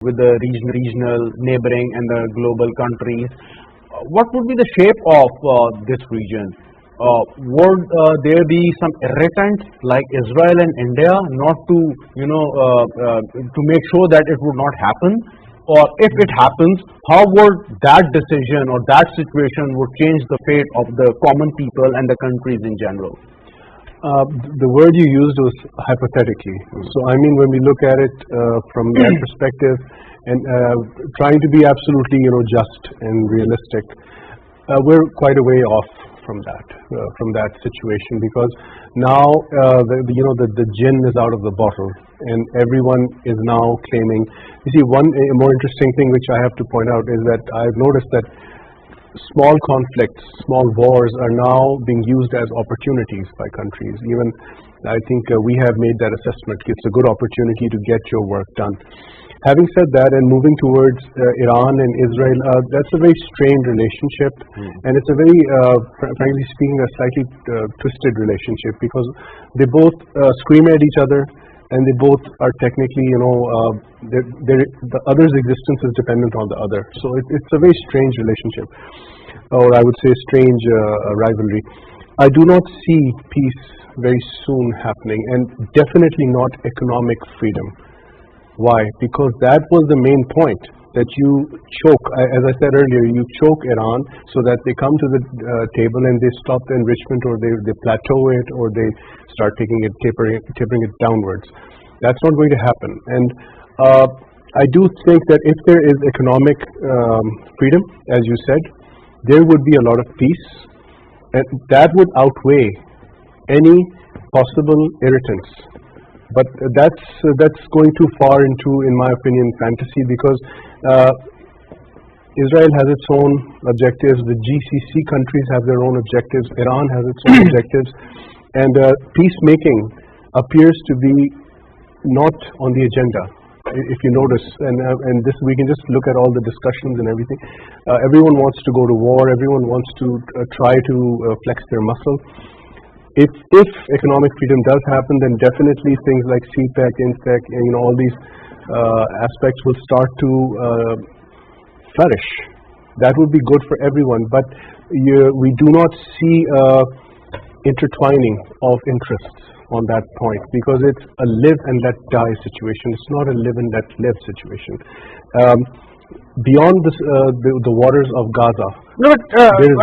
with the regional neighboring and the global countries. What would be the shape of this region? Would there be some irritants like Israel and India not to, to make sure that it would not happen? Or if it happens, how would that decision or that situation would change the fate of the common people and the countries in general? The word you used was hypothetically. So I mean, when we look at it from that perspective and trying to be absolutely, just and realistic, we're quite a way off from that situation, because now the gin is out of the bottle and everyone is now claiming. You see, a more interesting thing which I have to point out is that I've noticed that small conflicts, small wars are now being used as opportunities by countries. Even I think we have made that assessment. It's a good opportunity to get your work done. Having said that, and moving towards Iran and Israel, that's a very strained relationship, and it's a very, frankly speaking, a slightly twisted relationship, because they both scream at each other, and they both are technically, the other's existence is dependent on the other. So it's a very strange relationship, or I would say strange rivalry. I do not see peace very soon happening, and definitely not economic freedom. Why? Because that was the main point, that you choke, as I said earlier, you choke Iran so that they come to the table and they stop the enrichment, or they plateau it, or they start tapering it downwards. That's not going to happen. And I do think that if there is economic freedom, as you said, there would be a lot of peace, and that would outweigh any possible irritants. But that's going too far into, in my opinion, fantasy, because Israel has its own objectives, the GCC countries have their own objectives, Iran has its own objectives, and peacemaking appears to be not on the agenda, if you notice. And this, we can just look at all the discussions and everything. Everyone wants to go to war, everyone wants to try to flex their muscle. If economic freedom does happen, then definitely things like CPEC, INSPEC, and all these aspects will start to flourish. That would be good for everyone. But we do not see intertwining of interests on that point, because it's a live and let die situation. It's not a live and let live situation. Beyond the waters of Gaza, there is